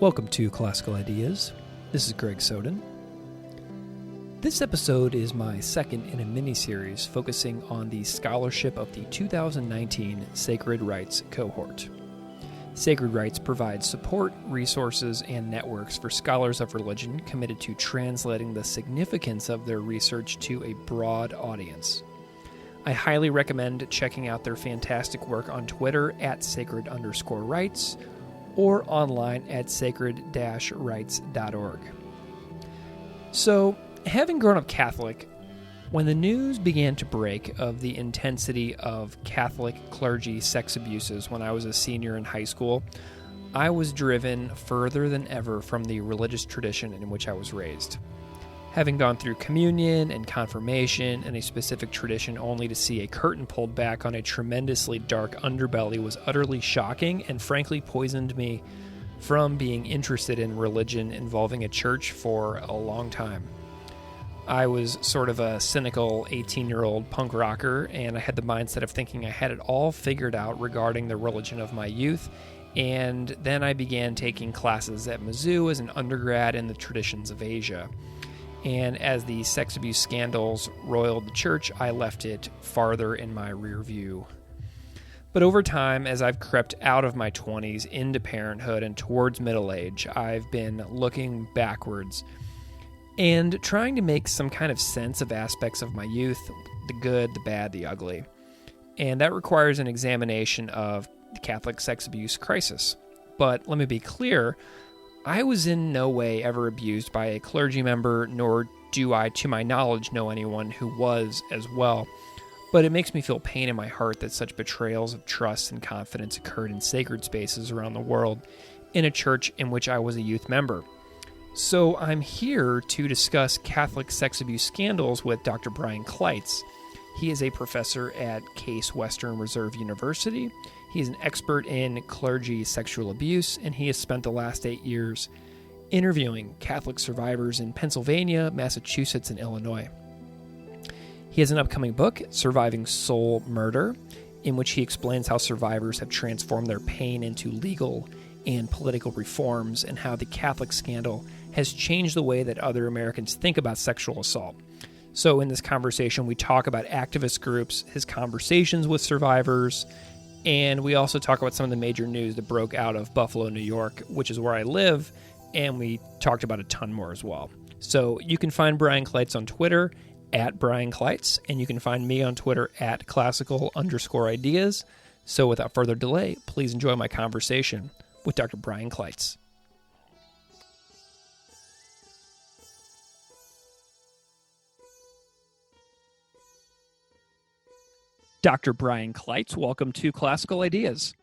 Welcome to Classical Ideas. This is Greg Soden. This episode is my second in a mini-series focusing on the scholarship of the 2019 Sacred Rites cohort. Sacred Rites provides support, resources, and networks for scholars of religion committed to translating the significance of their research to a broad audience. I highly recommend checking out their fantastic work on Twitter at sacred_rites or online at sacred-rites.org. So, having grown up Catholic, when the news began to break of the intensity of Catholic clergy sex abuses when I was a senior in high school, I was driven further than ever from the religious tradition in which I was raised. Having gone through communion and confirmation and a specific tradition only to see a curtain pulled back on a tremendously dark underbelly was utterly shocking and frankly poisoned me from being interested in religion involving a church for a long time. I was sort of a cynical 18-year-old punk rocker, and I had the mindset of thinking I had it all figured out regarding the religion of my youth, and then I began taking classes at Mizzou as an undergrad in the traditions of Asia. And as the sex abuse scandals roiled the church, I left it farther in my rear view. But over time, as I've crept out of my 20s into parenthood and towards middle age, I've been looking backwards and trying to make some kind of sense of aspects of my youth, the good, the bad, the ugly. And that requires an examination of the Catholic sex abuse crisis. But let me be clear, I was in no way ever abused by a clergy member, nor do I, to my knowledge, know anyone who was as well. But it makes me feel pain in my heart that such betrayals of trust and confidence occurred in sacred spaces around the world in a church in which I was a youth member. So I'm here to discuss Catholic sex abuse scandals with Dr. Brian Clites. He is a professor at Case Western Reserve University. He is an expert in clergy sexual abuse, and he has spent the last 8 years interviewing Catholic survivors in Pennsylvania, Massachusetts, and Illinois. He has an upcoming book, Surviving Soul Murder, in which he explains how survivors have transformed their pain into legal and political reforms, and how the Catholic scandal has changed the way that other Americans think about sexual assault. So in this conversation, we talk about activist groups, his conversations with survivors, and we also talk about some of the major news that broke out of Buffalo, New York, which is where I live, and we talked about a ton more as well. So you can find Brian Clites on Twitter at Brian Clites, and you can find me on Twitter at classical_ideas. So without further delay, please enjoy my conversation with Dr. Brian Clites. Dr. Brian Clites, welcome to Classical Ideas.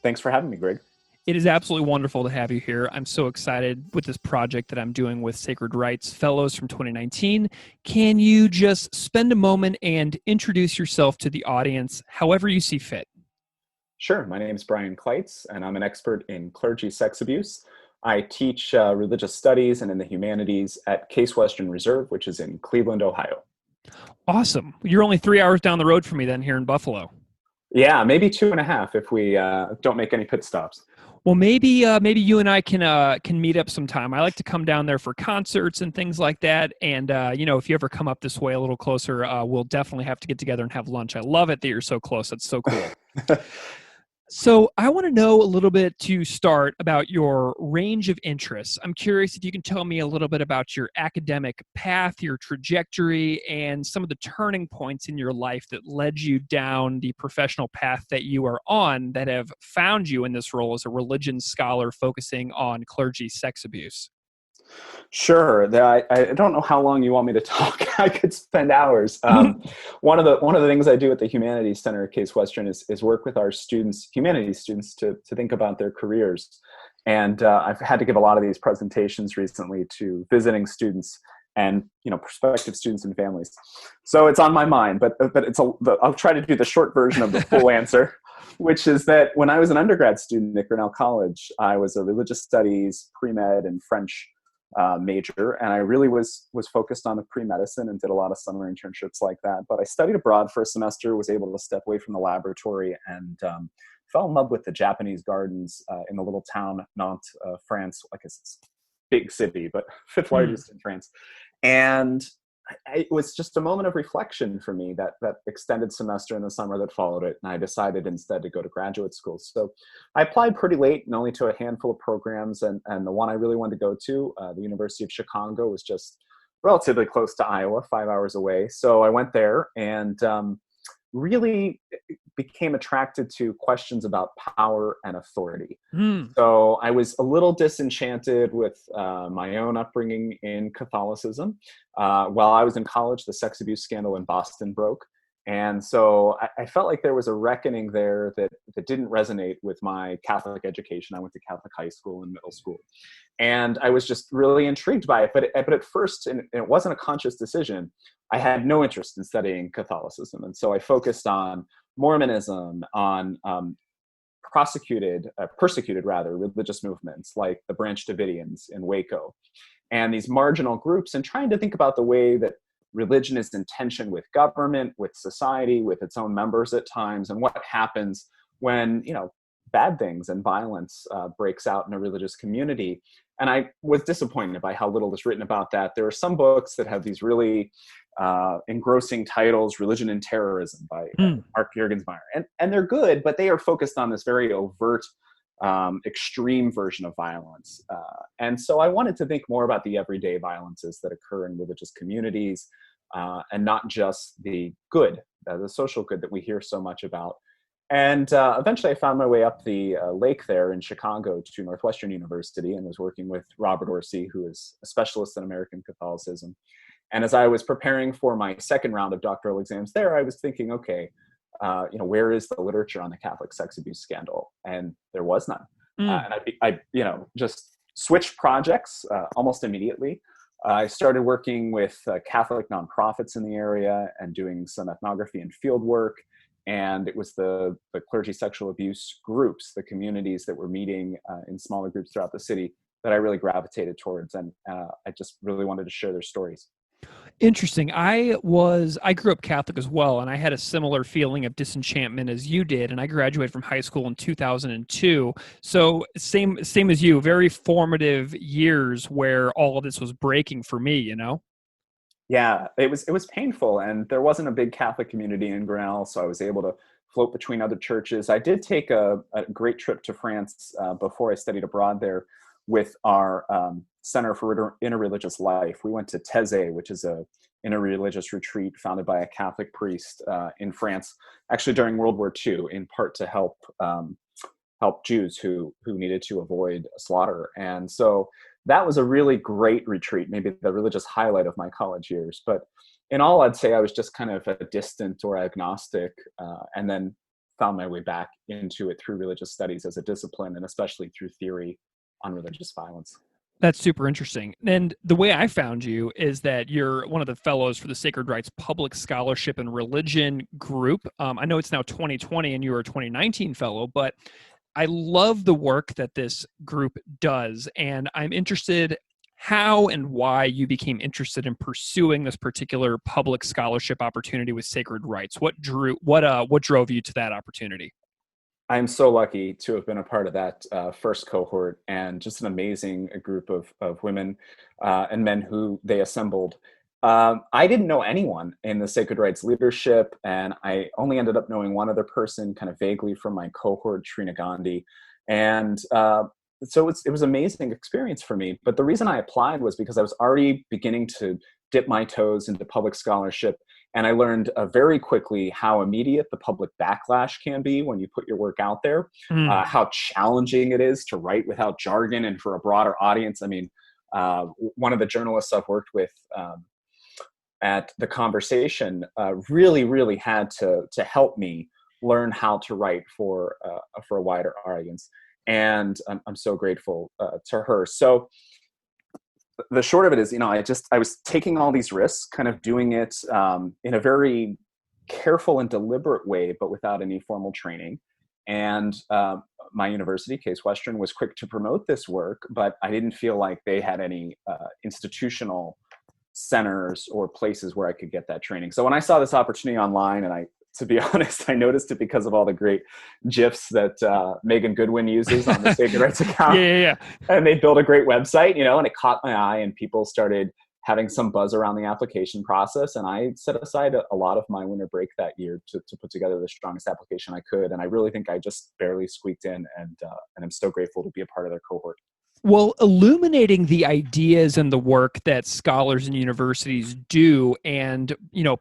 Thanks for having me, Greg. It is absolutely wonderful to have you here. I'm so excited with this project that I'm doing with Sacred Rites Fellows from 2019. Can you just spend a moment and introduce yourself to the audience however you see fit? Sure. My name is Brian Clites, and I'm an expert in clergy sex abuse. I teach religious studies and in the humanities at Case Western Reserve, which is in Cleveland, Ohio. Awesome. You're only 3 hours down the road from me then here in Buffalo. Yeah, maybe 2.5 if we don't make any pit stops. Well, maybe you and I can meet up sometime. I like to come down there for concerts and things like that. And if you ever come up this way a little closer, we'll definitely have to get together and have lunch. I love it that you're so close. That's so cool. So I want to know a little bit to start about your range of interests. I'm curious if you can tell me a little bit about your academic path, your trajectory, and some of the turning points in your life that led you down the professional path that you are on that have found you in this role as a religion scholar focusing on clergy sex abuse. Sure. I don't know how long you want me to talk. I could spend hours. One of the things I do at the Humanities Center at Case Western is work with our students, humanities students, to think about their careers. And I've had to give a lot of these presentations recently to visiting students and prospective students and families. So it's on my mind. But I'll try to do the short version of the full answer, which is that when I was an undergrad student at Grinnell College, I was a religious studies, pre-med, and French major, and I really was focused on the pre-medicine and did a lot of summer internships like that. But I studied abroad for a semester, was able to step away from the laboratory and fell in love with the Japanese gardens in the little town Nantes, France. I guess it's a big city, but fifth largest in France. And it was just a moment of reflection for me, that extended semester in the summer that followed it. And I decided instead to go to graduate school. So I applied pretty late and only to a handful of programs. And the one I really wanted to go to, the University of Chicago, was just relatively close to Iowa, 5 hours away. So I went there and really became attracted to questions about power and authority. So I was a little disenchanted with my own upbringing in Catholicism. While I was in college, the sex abuse scandal in Boston broke. And so I felt like there was a reckoning there that didn't resonate with my Catholic education. I went to Catholic high school and middle school. And I was just really intrigued by it. But at first, and it wasn't a conscious decision, I had no interest in studying Catholicism. And so I focused on Mormonism, on persecuted religious movements like the Branch Davidians in Waco, and these marginal groups, and trying to think about the way that religion is in tension with government, with society, with its own members at times, and what happens when, bad things and violence breaks out in a religious community. And I was disappointed by how little is written about that. There are some books that have these really engrossing titles, Religion and Terrorism by Mark Juergensmeyer. And they're good, but they are focused on this very overt, extreme version of violence. And so I wanted to think more about the everyday violences that occur in religious communities, and not just the good, the social good that we hear so much about. And eventually I found my way up the lake there in Chicago to Northwestern University, and was working with Robert Orsi, who is a specialist in American Catholicism. And as I was preparing for my second round of doctoral exams there, I was thinking, okay, where is the literature on the Catholic sex abuse scandal? And there was none. And I just switched projects almost immediately. I started working with Catholic nonprofits in the area and doing some ethnography and field work. And it was the clergy sexual abuse groups, the communities that were meeting in smaller groups throughout the city, that I really gravitated towards. And I just really wanted to share their stories. Interesting. I grew up Catholic as well, and I had a similar feeling of disenchantment as you did. And I graduated from high school in 2002. So same as you, very formative years where all of this was breaking for me, Yeah, it was painful, and there wasn't a big Catholic community in Grinnell, so I was able to float between other churches. I did take a great trip to France before I studied abroad there with our Center for Interreligious Life. We went to Thésée, which is a interreligious retreat founded by a Catholic priest in France, actually during World War II, in part to help Jews who needed to avoid slaughter. And so that was a really great retreat, maybe the religious highlight of my college years. But in all, I'd say I was just kind of a distant or agnostic, and then found my way back into it through religious studies as a discipline, and especially through theory on religious violence. That's super interesting. And the way I found you is that you're one of the fellows for the Sacred Rites Public Scholarship and Religion group. I know it's now 2020 and you were a 2019 fellow, but I love the work that this group does. And I'm interested how and why you became interested in pursuing this particular public scholarship opportunity with Sacred Rites. What drove you to that opportunity? I'm so lucky to have been a part of that first cohort, and just an amazing group of women and men who they assembled. I didn't know anyone in the Sacred Rites leadership, and I only ended up knowing one other person kind of vaguely from my cohort, Trina Gandhi. And so it was an amazing experience for me. But the reason I applied was because I was already beginning to dip my toes into public scholarship. And I learned very quickly how immediate the public backlash can be when you put your work out there, how challenging it is to write without jargon and for a broader audience. I mean, one of the journalists I've worked with at The Conversation really, really had to help me learn how to write for a wider audience. And I'm so grateful to her. So the short of it is, I was taking all these risks, kind of doing it in a very careful and deliberate way, but without any formal training. And my university, Case Western, was quick to promote this work, but I didn't feel like they had any institutional centers or places where I could get that training. So when I saw this opportunity online and I to be honest. I noticed it because of all the great GIFs that Megan Goodwin uses on the Sacred Rites account. Yeah. And they built a great website, and it caught my eye, and people started having some buzz around the application process. And I set aside a lot of my winter break that year to put together the strongest application I could. And I really think I just barely squeaked in, and I'm so grateful to be a part of their cohort. Well, illuminating the ideas and the work that scholars and universities do, and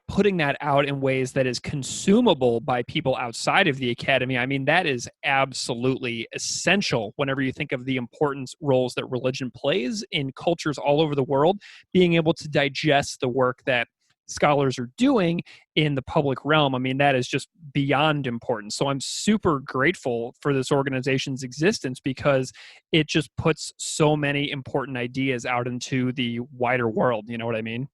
putting that out in ways that is consumable by people outside of the academy, I mean, that is absolutely essential whenever you think of the important roles that religion plays in cultures all over the world. Being able to digest the work that scholars are doing in the public realm, I mean, that is just beyond important. So I'm super grateful for this organization's existence, because it just puts so many important ideas out into the wider world. You know what I mean?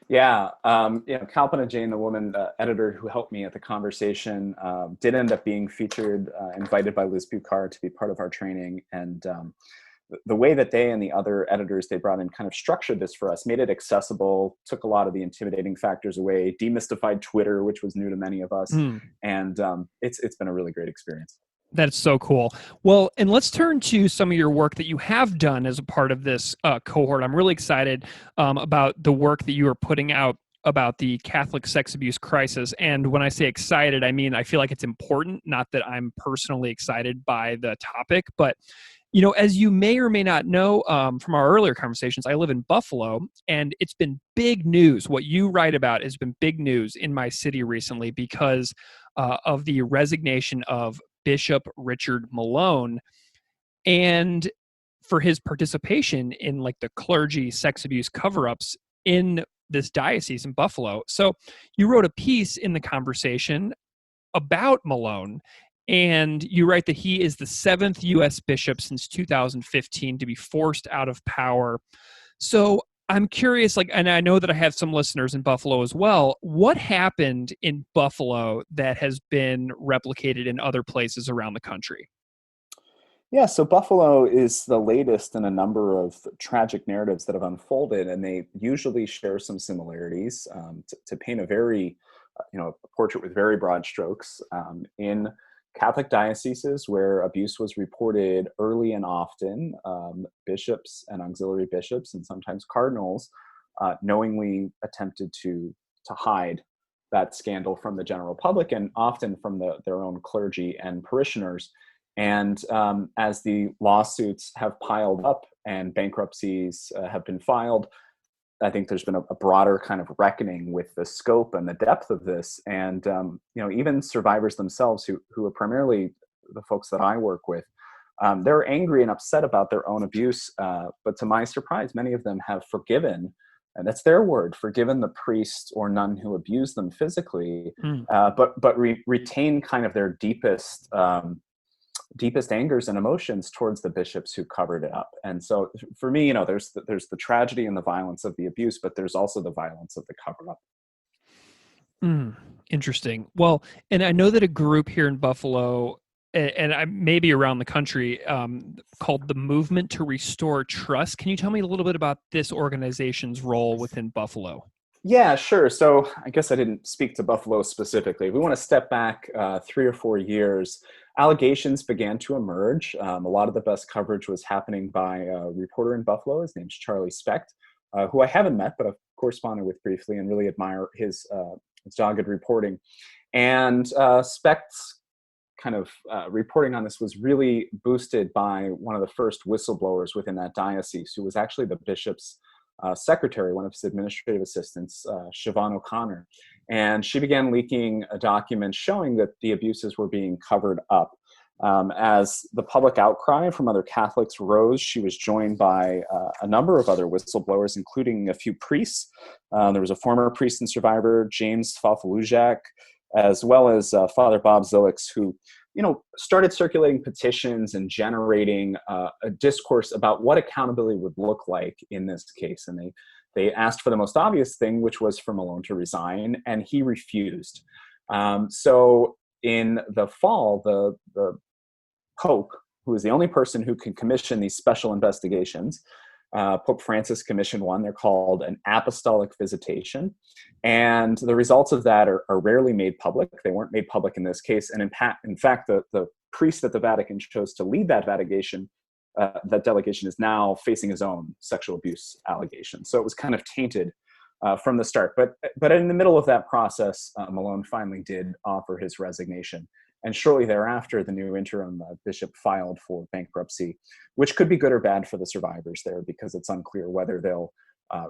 Yeah. Kalpana Jain, the woman editor who helped me at the conversation, did end up being featured, invited by Liz Bucar to be part of our training. And the way that they and the other editors they brought in kind of structured this for us, made it accessible, took a lot of the intimidating factors away, demystified Twitter, which was new to many of us. And it's been a really great experience. That's so cool. Well, and let's turn to some of your work that you have done as a part of this cohort. I'm really excited about the work that you are putting out about the Catholic sex abuse crisis. And when I say excited, I mean, I feel like it's important, not that I'm personally excited by the topic, but as you may or may not know from our earlier conversations, I live in Buffalo, and it's been big news. What you write about has been big news in my city recently because of the resignation of Bishop Richard Malone, and for his participation in like the clergy sex abuse cover-ups in this diocese in Buffalo. So you wrote a piece in the conversation about Malone, and you write that he is the 7th U.S. bishop since 2015 to be forced out of power. So I'm curious, and I know that I have some listeners in Buffalo as well. What happened in Buffalo that has been replicated in other places around the country? Yeah, so Buffalo is the latest in a number of tragic narratives that have unfolded, and they usually share some similarities. To paint a very, a portrait with very broad strokes, in Catholic dioceses where abuse was reported early and often, bishops and auxiliary bishops and sometimes cardinals knowingly attempted to hide that scandal from the general public, and often from their own clergy and parishioners. And as the lawsuits have piled up and bankruptcies have been filed, I think there's been a broader kind of reckoning with the scope and the depth of this. And even survivors themselves, who are primarily the folks that I work with, they're angry and upset about their own abuse. But to my surprise, many of them have forgiven, and that's their word, forgiven the priest or nun who abused them physically, but retain kind of their deepest angers and emotions towards the bishops who covered it up. And so for me, there's the tragedy and the violence of the abuse, but there's also the violence of the cover up. Interesting. Well, and I know that a group here in Buffalo, and maybe around the country, called the Movement to Restore Trust. Can you tell me a little bit about this organization's role within Buffalo? Yeah, sure. So I guess I didn't speak to Buffalo specifically. We want to step back 3 or 4 years. Allegations began to emerge. A lot of the best coverage was happening by a reporter in Buffalo. His name's Charlie Specht, who I haven't met, but I've corresponded with briefly and really admire his dogged reporting. And Specht's kind of reporting on this was really boosted by one of the first whistleblowers within that diocese, who was actually the bishop's secretary, one of his administrative assistants, Siobhan O'Connor. And she began leaking a document showing that the abuses were being covered up. As the public outcry from other Catholics rose, she was joined by a number of other whistleblowers, including a few priests. There was a former priest and survivor, James Falfalujak, as well as Father Bob Zillix, who started circulating petitions and generating a discourse about what accountability would look like in this case. And they asked for the most obvious thing, which was for Malone to resign, and he refused. So in the fall, the Pope, who is the only person who can commission these special investigations, Pope Francis commissioned one. They're called an apostolic visitation. And the results of that are rarely made public. They weren't made public in this case. And in fact, the priest that the Vatican chose to lead that delegation is now facing his own sexual abuse allegations. So it was kind of tainted from the start. But in the middle of that process, Malone finally did offer his resignation. And shortly thereafter, the new interim bishop filed for bankruptcy, which could be good or bad for the survivors there, because it's unclear whether they'll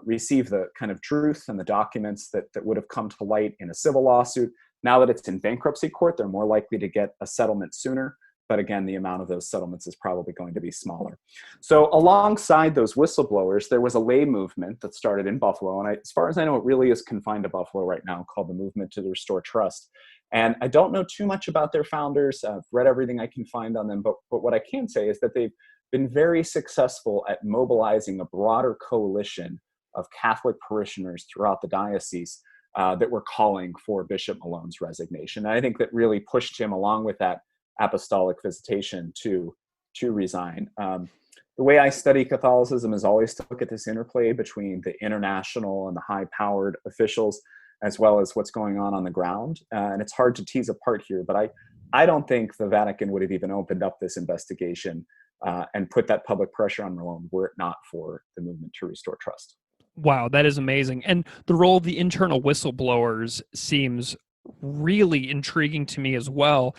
receive the kind of truth and the documents that would have come to light in a civil lawsuit. Now that it's in bankruptcy court, they're more likely to get a settlement sooner. But again, the amount of those settlements is probably going to be smaller. So alongside those whistleblowers, there was a lay movement that started in Buffalo. And as far as I know, it really is confined to Buffalo right now, called the Movement to Restore Trust. And I don't know too much about their founders. I've read everything I can find on them. But what I can say is that they've been very successful at mobilizing a broader coalition of Catholic parishioners throughout the diocese that were calling for Bishop Malone's resignation. And I think that really pushed him, along with that apostolic visitation, to resign. The way I study Catholicism is always to look at this interplay between the international and the high-powered officials, as well as what's going on the ground. And it's hard to tease apart here, but I don't think the Vatican would have even opened up this investigation and put that public pressure on Malone were it not for the Movement to Restore Trust. Wow, that is amazing. And the role of the internal whistleblowers seems really intriguing to me as well.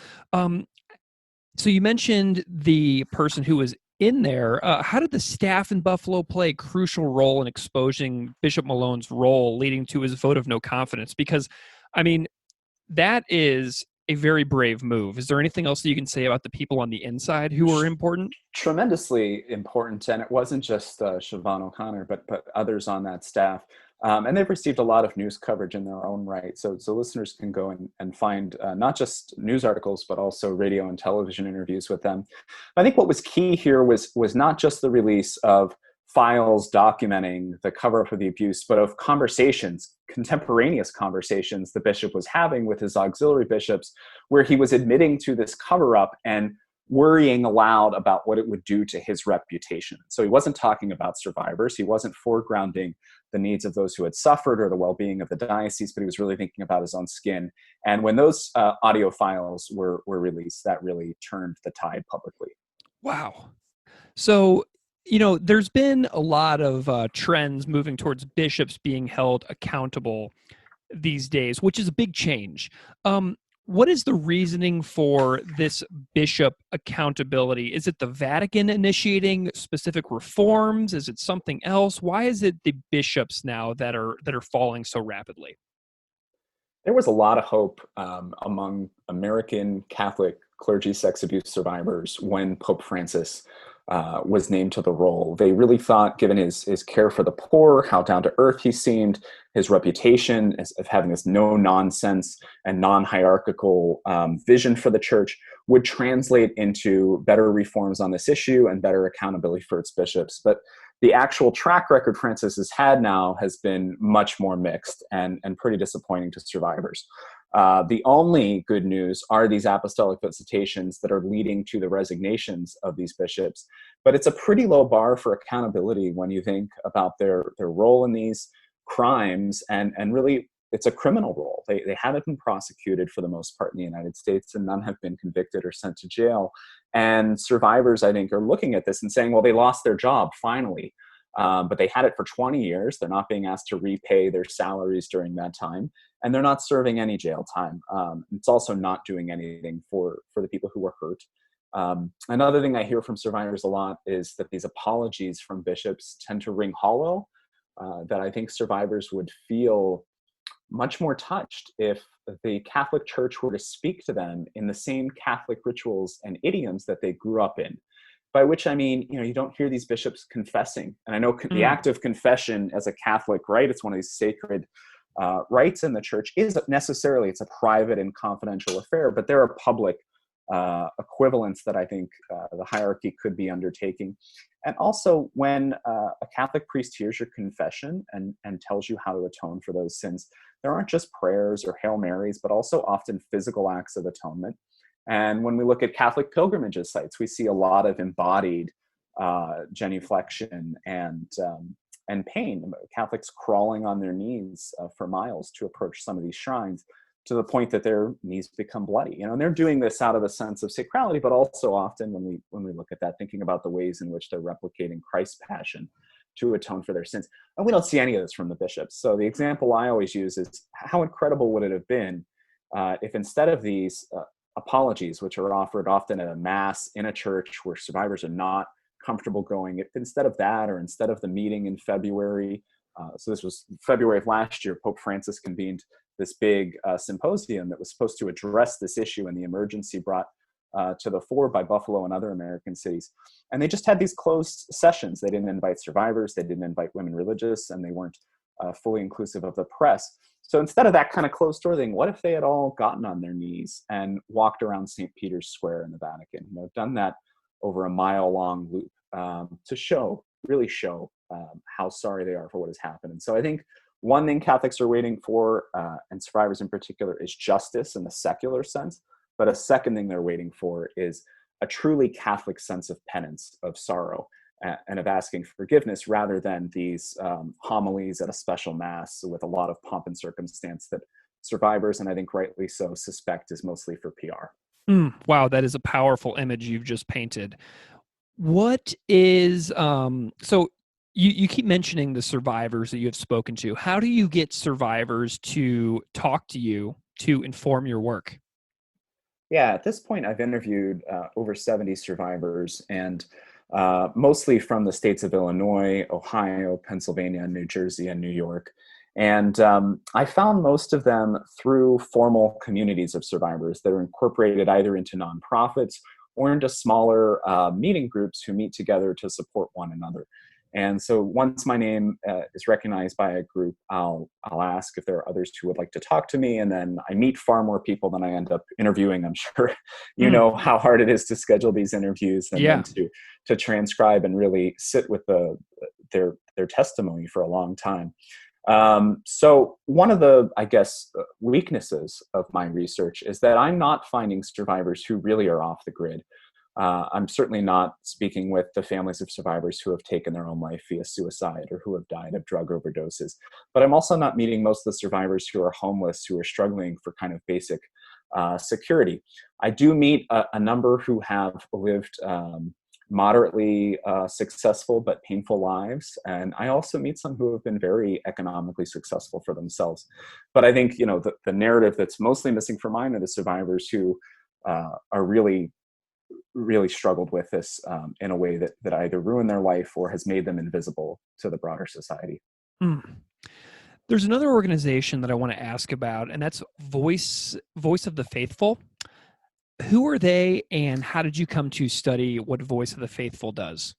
So you mentioned the person who was in there. How did the staff in Buffalo play a crucial role in exposing Bishop Malone's role, leading to his vote of no confidence? Because, I mean, that is a very brave move. Is there anything else that you can say about the people on the inside who were important? Tremendously important. And it wasn't just Siobhan O'Connor, but others on that staff. And they've received a lot of news coverage in their own right. So listeners can go and find not just news articles, but also radio and television interviews with them. I think what was key here was not just the release of files documenting the cover-up of the abuse, but of conversations, contemporaneous conversations the bishop was having with his auxiliary bishops, where he was admitting to this cover-up and worrying aloud about what it would do to his reputation. So he wasn't talking about survivors. He wasn't foregrounding the needs of those who had suffered or the well-being of the diocese, but he was really thinking about his own skin. And when those audio files were released, that really turned the tide publicly. Wow. So, there's been a lot of trends moving towards bishops being held accountable these days, which is a big change. What is the reasoning for this bishop accountability? Is it the Vatican initiating specific reforms? Is it something else? Why is it the bishops now that are falling so rapidly? There was a lot of hope among American Catholic clergy sex abuse survivors when Pope Francis was named to the role. They really thought, given his care for the poor, how down to earth he seemed, his reputation of having this no-nonsense and non-hierarchical vision for the church, would translate into better reforms on this issue and better accountability for its bishops. But the actual track record Francis has had now has been much more mixed and pretty disappointing to survivors. The only good news are these apostolic visitations that are leading to the resignations of these bishops. But it's a pretty low bar for accountability when you think about their role in these crimes. And really, it's a criminal role. They haven't been prosecuted for the most part in the United States, and none have been convicted or sent to jail. And survivors, I think, are looking at this and saying, well, they lost their job finally. But they had it for 20 years. They're not being asked to repay their salaries during that time. And they're not serving any jail time. It's also not doing anything for the people who were hurt. Another thing I hear from survivors a lot is that these apologies from bishops tend to ring hollow, that I think survivors would feel much more touched if the Catholic Church were to speak to them in the same Catholic rituals and idioms that they grew up in. By which I mean, you don't hear these bishops confessing. And I know the act of confession as a Catholic, right? It's one of these sacred rites in the church. It's a private and confidential affair, but there are public equivalents that I think the hierarchy could be undertaking. And also, when a Catholic priest hears your confession and tells you how to atone for those sins, there aren't just prayers or Hail Marys, but also often physical acts of atonement. And when we look at Catholic pilgrimages sites, we see a lot of embodied genuflection and pain. Catholics crawling on their knees for miles to approach some of these shrines, to the point that their knees become bloody. And they're doing this out of a sense of sacrality, but also often when we look at that, thinking about the ways in which they're replicating Christ's passion to atone for their sins. And we don't see any of this from the bishops. So the example I always use is, how incredible would it have been if instead of these apologies, which are offered often at a mass in a church where survivors are not comfortable going, if instead of that, or instead of the meeting in February, so this was February of last year, Pope Francis convened this big symposium that was supposed to address this issue and the emergency brought to the fore by Buffalo and other American cities. And they just had these closed sessions. They didn't invite survivors, they didn't invite women religious, and they weren't fully inclusive of the press. So instead of that kind of closed door thing, what if they had all gotten on their knees and walked around St. Peter's Square in the Vatican, done that over a mile-long loop to really show how sorry they are for what has happened. And so I think one thing Catholics are waiting for, and survivors in particular, is justice in the secular sense. But a second thing they're waiting for is a truly Catholic sense of penance, of sorrow, and of asking forgiveness, rather than these homilies at a special mass with a lot of pomp and circumstance that survivors, and I think rightly so, suspect is mostly for PR. Wow, that is a powerful image you've just painted. What is so you keep mentioning the survivors that you have spoken to. How do you get survivors to talk to you to inform your work? Yeah, at this point, I've interviewed over 70 survivors, and mostly from the states of Illinois, Ohio, Pennsylvania, New Jersey, and New York. And I found most of them through formal communities of survivors that are incorporated either into nonprofits or into smaller meeting groups who meet together to support one another. And so once my name is recognized by a group, I'll ask if there are others who would like to talk to me. And then I meet far more people than I end up interviewing. I'm sure you know how hard it is to schedule these interviews, and then to transcribe and really sit with their testimony for a long time. So one of the, I guess, weaknesses of my research is that I'm not finding survivors who really are off the grid. I'm certainly not speaking with the families of survivors who have taken their own life via suicide or who have died of drug overdoses. But I'm also not meeting most of the survivors who are homeless, who are struggling for kind of basic security. I do meet a number who have lived moderately successful but painful lives. And I also meet some who have been very economically successful for themselves. But I think, the narrative that's mostly missing from mine are the survivors who are really struggled with this in a way that either ruined their life or has made them invisible to the broader society. There's another organization that I want to ask about, and that's Voice of the Faithful. Who are they, and how did you come to study what Voice of the Faithful does?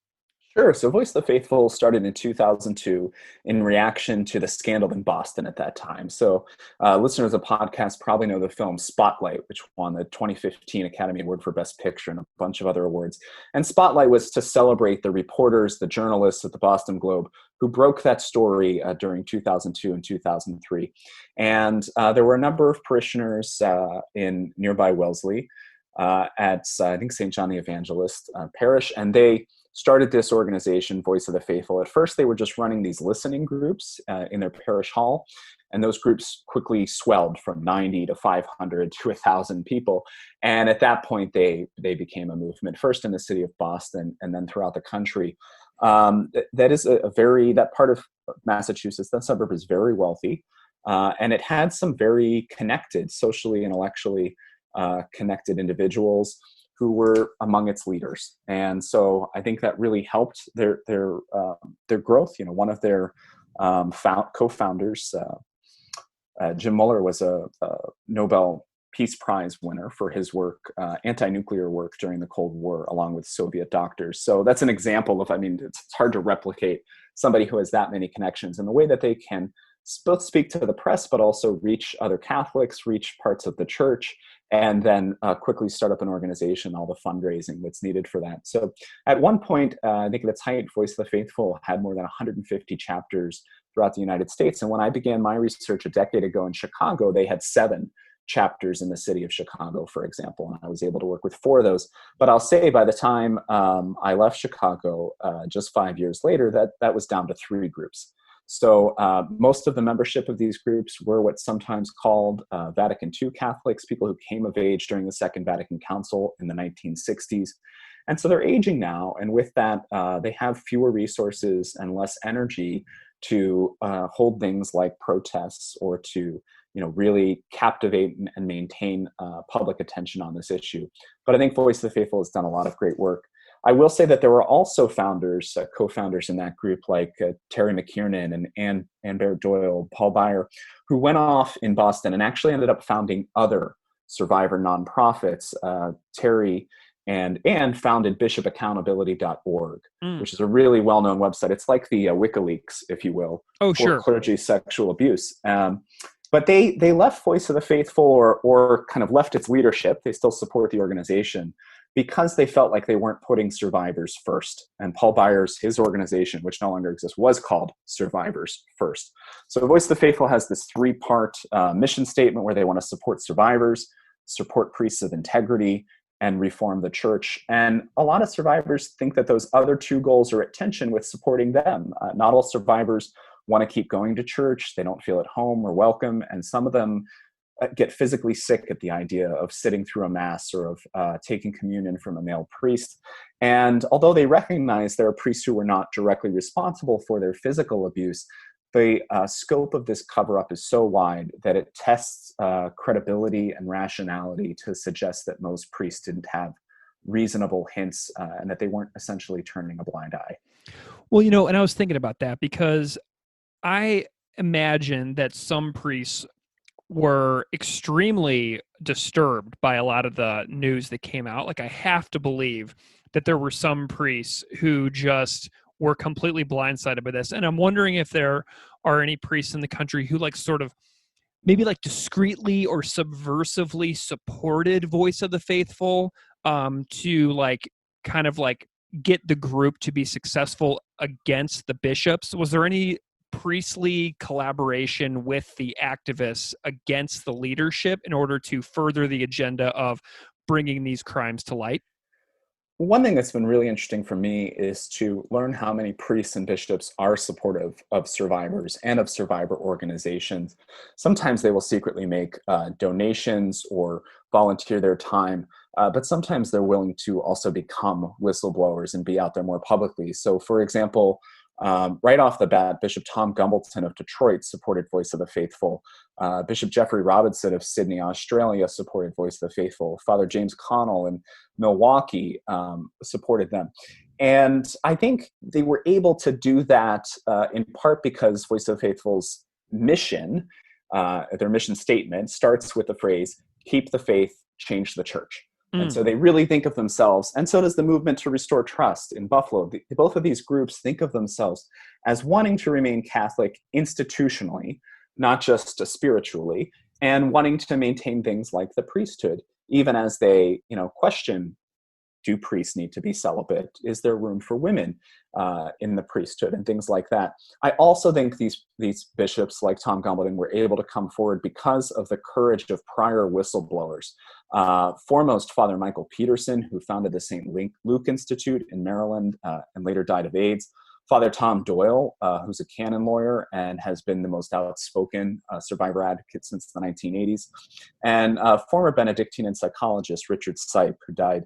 Sure. So Voice of the Faithful started in 2002 in reaction to the scandal in Boston at that time. So listeners of the podcast probably know the film Spotlight, which won the 2015 Academy Award for Best Picture and a bunch of other awards. And Spotlight was to celebrate the reporters, the journalists at the Boston Globe who broke that story during 2002 and 2003. And there were a number of parishioners in nearby Wellesley at, I think, St. John the Evangelist parish, and they started this organization, Voice of the Faithful. At first, they were just running these listening groups in their parish hall, and those groups quickly swelled from 90 to 500 to 1,000 people. And at that point, they became a movement, first in the city of Boston and then throughout the country. That is that part of Massachusetts, that suburb is very wealthy, and it had some very connected, socially, intellectually connected individuals who were among its leaders. And so I think that really helped their growth. One of their co-founders, Jim Muller, was a Nobel Peace Prize winner for his work, anti-nuclear work during the Cold War, along with Soviet doctors. So that's an example of, it's hard to replicate somebody who has that many connections, and the way that they can both speak to the press, but also reach other Catholics, reach parts of the church, and then quickly start up an organization, all the fundraising that's needed for that. So at one point, I think at its height, Voice of the Faithful had more than 150 chapters throughout the United States. And when I began my research a decade ago in Chicago, they had 7. chapters in the city of Chicago, for example, and I was able to work with 4 of those. But I'll say by the time I left Chicago, just 5 years later, that was down to 3 groups. So most of the membership of these groups were what's sometimes called Vatican II Catholics, people who came of age during the Second Vatican Council in the 1960s. And so they're aging now, and with that, they have fewer resources and less energy to hold things like protests or to really captivate and maintain public attention on this issue. But I think Voice of the Faithful has done a lot of great work. I will say that there were also founders, co-founders in that group, like Terry McKiernan and Ann Barrett Doyle, Paul Byer, who went off in Boston and actually ended up founding other survivor nonprofits. Terry and founded bishopaccountability.org, which is a really well-known website. It's like the WikiLeaks, if you will, for clergy sexual abuse. But they left Voice of the Faithful or kind of left its leadership. They still support the organization because they felt like they weren't putting survivors first. And Paul Byers, his organization, which no longer exists, was called Survivors First. So Voice of the Faithful has this 3-part mission statement where they want to support survivors, support priests of integrity, and reform the church. And a lot of survivors think that those other 2 goals are at tension with supporting them. Not all survivors want to keep going to church. They don't feel at home or welcome. And some of them get physically sick at the idea of sitting through a mass or of taking communion from a male priest. And although they recognize there are priests who are not directly responsible for their physical abuse, the scope of this cover-up is so wide that it tests credibility and rationality to suggest that most priests didn't have reasonable hints and that they weren't essentially turning a blind eye. Well, and I was thinking about that because I imagine that some priests were extremely disturbed by a lot of the news that came out. Like, I have to believe that there were some priests who just were completely blindsided by this. And I'm wondering if there are any priests in the country who sort of maybe discreetly or subversively supported Voice of the Faithful to kind of get the group to be successful against the bishops. Was there any priestly collaboration with the activists against the leadership in order to further the agenda of bringing these crimes to light? One thing that's been really interesting for me is to learn how many priests and bishops are supportive of survivors and of survivor organizations. Sometimes they will secretly make donations or volunteer their time, but sometimes they're willing to also become whistleblowers and be out there more publicly. So, for example, right off the bat, Bishop Tom Gumbleton of Detroit supported Voice of the Faithful. Bishop Jeffrey Robinson of Sydney, Australia supported Voice of the Faithful. Father James Connell in Milwaukee supported them. And I think they were able to do that in part because Voice of the Faithful's mission, their mission statement, starts with the phrase, "Keep the faith, change the church." And so they really think of themselves, and so does the Movement to Restore Trust in Buffalo. Both of these groups think of themselves as wanting to remain Catholic institutionally, not just spiritually, and wanting to maintain things like the priesthood, even as they, question, do priests need to be celibate? Is there room for women in the priesthood and things like that? I also think these bishops like Tom Gumbleton were able to come forward because of the courage of prior whistleblowers. Foremost, Father Michael Peterson, who founded the St. Luke Institute in Maryland and later died of AIDS. Father Tom Doyle, who's a canon lawyer and has been the most outspoken survivor advocate since the 1980s. And former Benedictine psychologist Richard Sipe, who died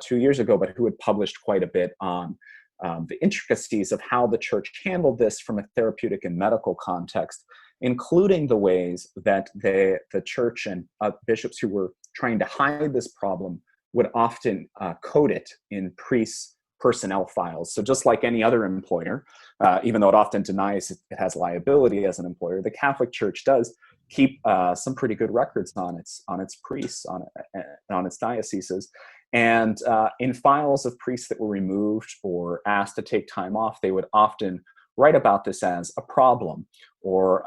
2 years ago, but who had published quite a bit on the intricacies of how the church handled this from a therapeutic and medical context, including the ways that the church and bishops who were trying to hide this problem would often code it in priests' personnel files. So just like any other employer, even though it often denies it has liability as an employer, the Catholic Church does keep some pretty good records on its priests, on its dioceses. And in files of priests that were removed or asked to take time off, they would often write about this as a problem, or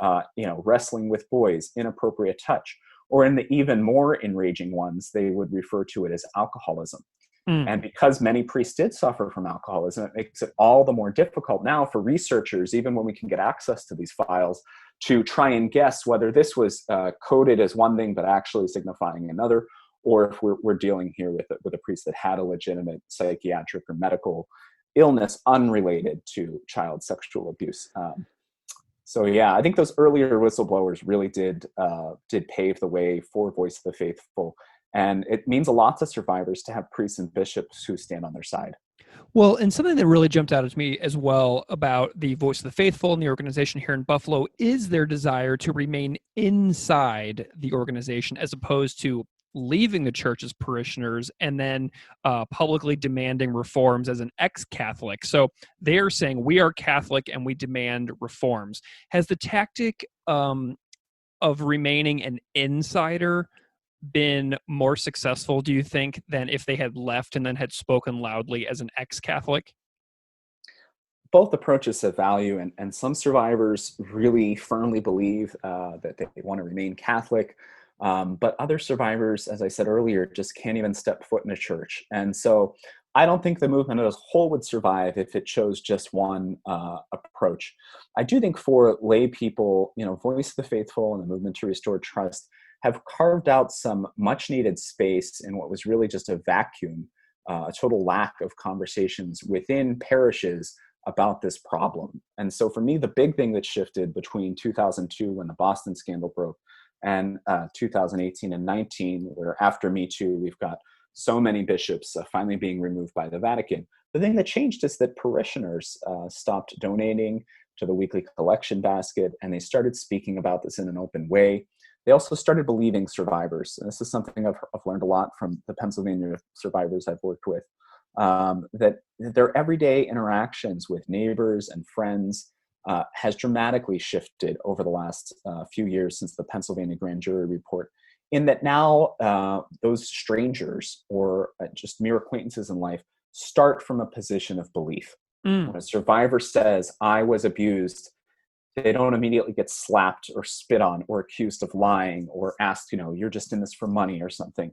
wrestling with boys, inappropriate touch, or in the even more enraging ones, they would refer to it as alcoholism. Mm. And because many priests did suffer from alcoholism, it makes it all the more difficult now for researchers, even when we can get access to these files, to try and guess whether this was coded as one thing but actually signifying another, or if we're dealing here with a priest that had a legitimate psychiatric or medical illness unrelated to child sexual abuse. So yeah, I think those earlier whistleblowers really did pave the way for Voice of the Faithful, and it means a lot to survivors to have priests and bishops who stand on their side. Well, and something that really jumped out at me as well about the Voice of the Faithful and the organization here in Buffalo is their desire to remain inside the organization as opposed to leaving the church as parishioners and then publicly demanding reforms as an ex-Catholic. So they're saying we are Catholic and we demand reforms. Has the tactic of remaining an insider been more successful, do you think, than if they had left and then had spoken loudly as an ex-Catholic? Both approaches have value, and some survivors really firmly believe that they want to remain Catholic. But other survivors, as I said earlier, just can't even step foot in a church. And so I don't think the movement as a whole would survive if it chose just one approach. I do think for lay people, Voice of the Faithful and the Movement to Restore Trust have carved out some much needed space in what was really just a vacuum, a total lack of conversations within parishes about this problem. And so for me, the big thing that shifted between 2002 when the Boston scandal broke and 2018 and 19, where after Me Too, we've got so many bishops finally being removed by the Vatican. The thing that changed is that parishioners stopped donating to the weekly collection basket, and they started speaking about this in an open way. They also started believing survivors. And this is something I've learned a lot from the Pennsylvania survivors I've worked with, that their everyday interactions with neighbors and friends has dramatically shifted over the last few years since the Pennsylvania grand jury report, in that now those strangers or just mere acquaintances in life start from a position of belief. Mm. When a survivor says, I was abused, they don't immediately get slapped or spit on or accused of lying or asked, you're just in this for money or something.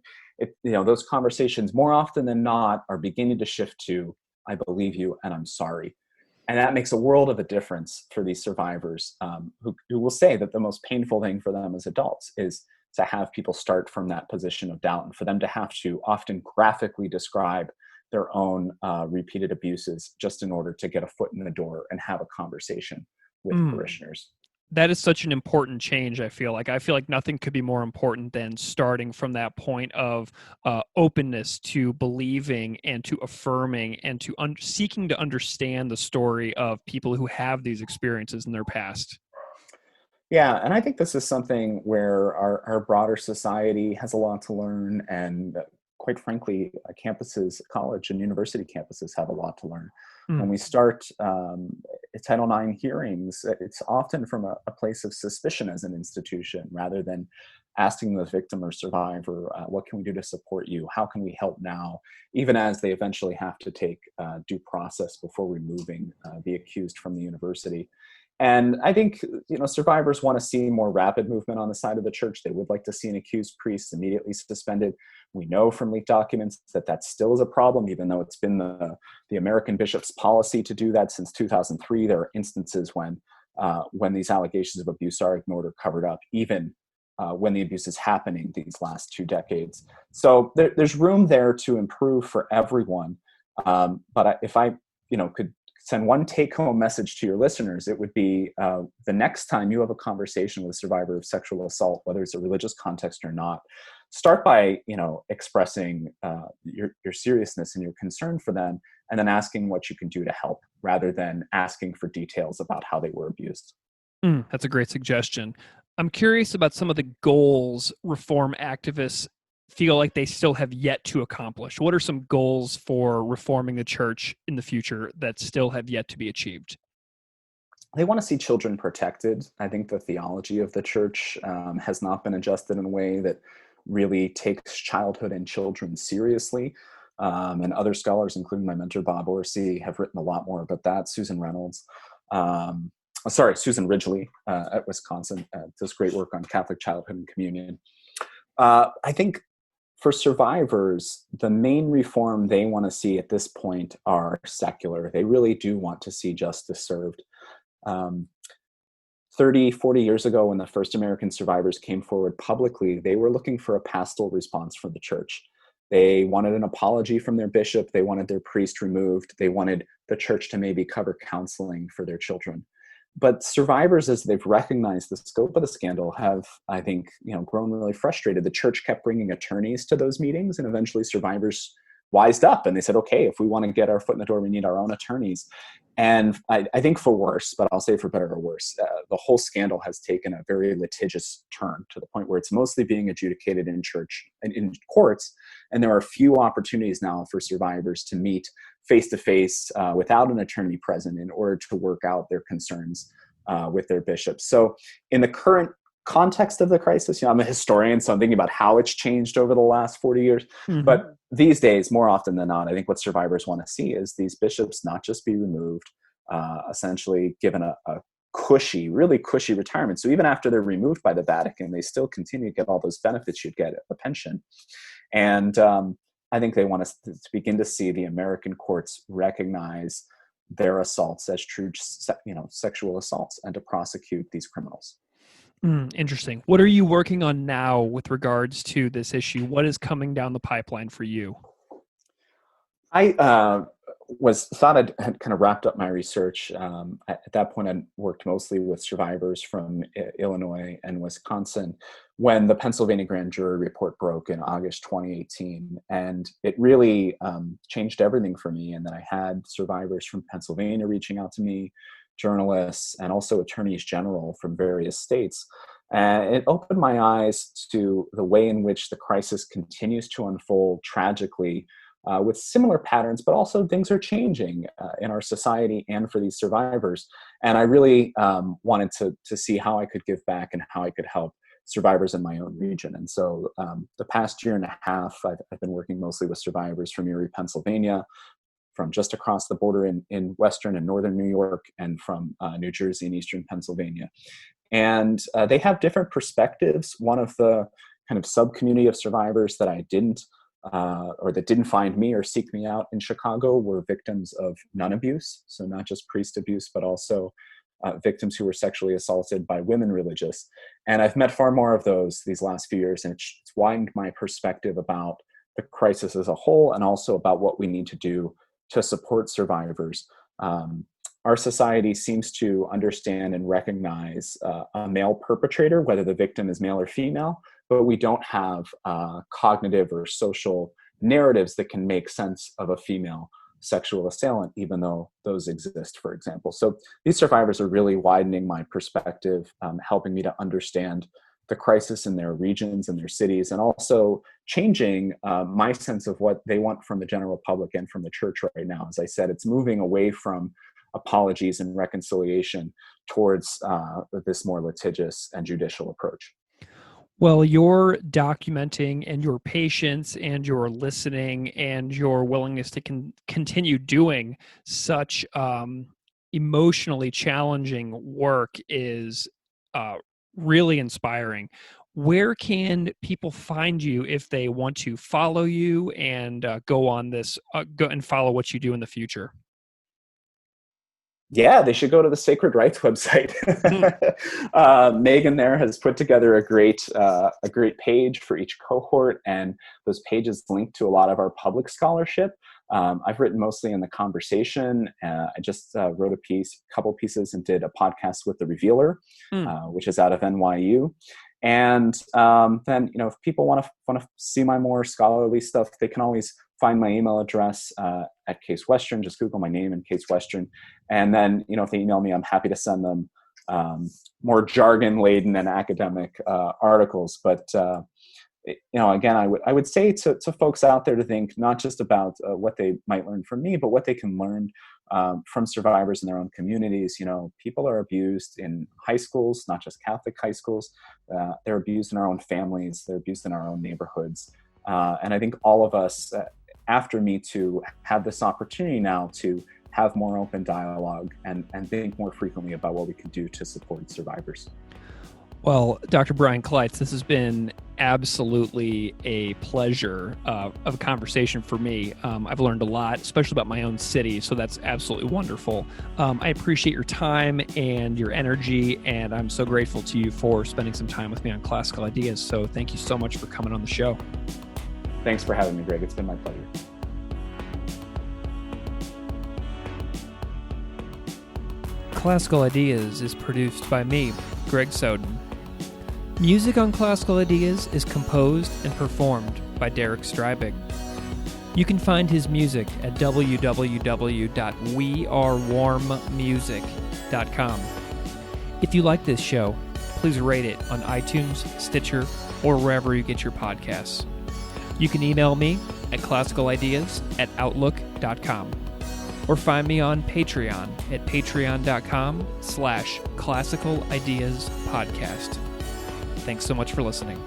Those conversations more often than not are beginning to shift to, I believe you and I'm sorry. And that makes a world of a difference for these survivors who will say that the most painful thing for them as adults is to have people start from that position of doubt and for them to have to often graphically describe their own repeated abuses just in order to get a foot in the door and have a conversation with parishioners. That is such an important change. I feel like nothing could be more important than starting from that point of openness to believing and to affirming and to seeking to understand the story of people who have these experiences in their past. Yeah, and I think this is something where our broader society has a lot to learn, and quite frankly, campuses, college and university campuses have a lot to learn. When we start Title IX hearings, it's often from a place of suspicion as an institution rather than asking the victim or survivor, what can we do to support you? How can we help now? Even as they eventually have to take due process before removing the accused from the university. And I think, survivors want to see more rapid movement on the side of the church. They would like to see an accused priest immediately suspended. We know from leaked documents that still is a problem, even though it's been the American bishop's policy to do that since 2003. There are instances when these allegations of abuse are ignored or covered up, even when the abuse is happening these last 2 decades. So there's room there to improve for everyone. But if I, could send one take-home message to your listeners, it would be the next time you have a conversation with a survivor of sexual assault, whether it's a religious context or not, start by expressing your seriousness and your concern for them, and then asking what you can do to help, rather than asking for details about how they were abused. That's a great suggestion. I'm curious about some of the goals reform activists feel like they still have yet to accomplish. What are some goals for reforming the church in the future that still have yet to be achieved? They want to see children protected. I think the theology of the church has not been adjusted in a way that really takes childhood and children seriously. And other scholars, including my mentor, Bob Orsi, have written a lot more about that. Susan Ridgely at Wisconsin does great work on Catholic childhood and communion. I think for survivors, the main reform they want to see at this point are secular. They really do want to see justice served. Um, 30, 40 years ago, when the first American survivors came forward publicly, they were looking for a pastoral response from the church. They wanted an apology from their bishop. They wanted their priest removed. They wanted the church to maybe cover counseling for their children. But survivors, as they've recognized the scope of the scandal, have, I think, grown really frustrated. The church kept bringing attorneys to those meetings, and eventually survivors wised up and they said, okay, if we want to get our foot in the door, we need our own attorneys. And I think for worse, but I'll say for better or worse, the whole scandal has taken a very litigious turn to the point where it's mostly being adjudicated in church and in courts. And there are few opportunities now for survivors to meet face-to-face without an attorney present in order to work out their concerns with their bishops. So in the current context of the crisis, I'm a historian, so I'm thinking about how it's changed over the last 40 years. Mm-hmm. But these days, more often than not, I think what survivors want to see is these bishops not just be removed, essentially given a cushy, really cushy retirement. So even after they're removed by the Vatican, they still continue to get all those benefits you'd get, a pension. And I think they want us to begin to see the American courts recognize their assaults as true, sexual assaults, and to prosecute these criminals. Interesting. What are you working on now with regards to this issue? What is coming down the pipeline for you? I thought I had kind of wrapped up my research. At that point, I worked mostly with survivors from Illinois and Wisconsin when the Pennsylvania grand jury report broke in August 2018. And it really changed everything for me. And then I had survivors from Pennsylvania reaching out to me, journalists, and also attorneys general from various states. And it opened my eyes to the way in which the crisis continues to unfold tragically with similar patterns, but also things are changing in our society and for these survivors. And I really wanted to see how I could give back and how I could help survivors in my own region. And so the past year and a half, I've been working mostly with survivors from Erie, Pennsylvania, from just across the border in Western and Northern New York, and from New Jersey and Eastern Pennsylvania. And they have different perspectives. One of the kind of sub-community of survivors that I didn't that didn't find me or seek me out in Chicago were victims of nun abuse. So not just priest abuse, but also victims who were sexually assaulted by women religious. And I've met far more of those these last few years, and it's widened my perspective about the crisis as a whole and also about what we need to do to support survivors. Our society seems to understand and recognize a male perpetrator, whether the victim is male or female, but we don't have cognitive or social narratives that can make sense of a female sexual assailant, even though those exist, for example. So these survivors are really widening my perspective, helping me to understand the crisis in their regions and their cities, and also changing my sense of what they want from the general public and from the church right now. As I said, it's moving away from apologies and reconciliation towards this more litigious and judicial approach. Well, your documenting and your patience and your listening and your willingness to continue doing such emotionally challenging work is really inspiring. Where can people find you if they want to follow you and go on this, go and follow what you do in the future? Yeah, they should go to the Sacred Rites website. Megan there has put together a great page for each cohort, and those pages link to a lot of our public scholarship. I've written mostly in the conversation. I just wrote a couple pieces, and did a podcast with The Revealer, which is out of NYU. And then, if people want to see my more scholarly stuff, they can always find my email address at Case Western. Just Google my name and Case Western. And then, if they email me, I'm happy to send them more jargon-laden and academic articles. But, again, I would say to folks out there to think not just about what they might learn from me, but what they can learn from survivors in their own communities. People are abused in high schools, not just Catholic high schools. They're abused in our own families. They're abused in our own neighborhoods. And I think all of us, after Me Too, have this opportunity now to have more open dialogue and think more frequently about what we can do to support survivors. Well, Dr. Brian Clites, this has been absolutely a pleasure of a conversation for me. I've learned a lot, especially about my own city, so that's absolutely wonderful. I appreciate your time and your energy, and I'm so grateful to you for spending some time with me on Classical Ideas. So thank you so much for coming on the show. Thanks for having me, Greg. It's been my pleasure. Classical Ideas is produced by me, Greg Soden. Music on Classical Ideas is composed and performed by Derek Strybig. You can find his music at www.wearewarmmusic.com. If you like this show, please rate it on iTunes, Stitcher, or wherever you get your podcasts. You can email me at classicalideas@outlook.com or find me on Patreon at patreon.com/classicalideaspodcast. Thanks so much for listening.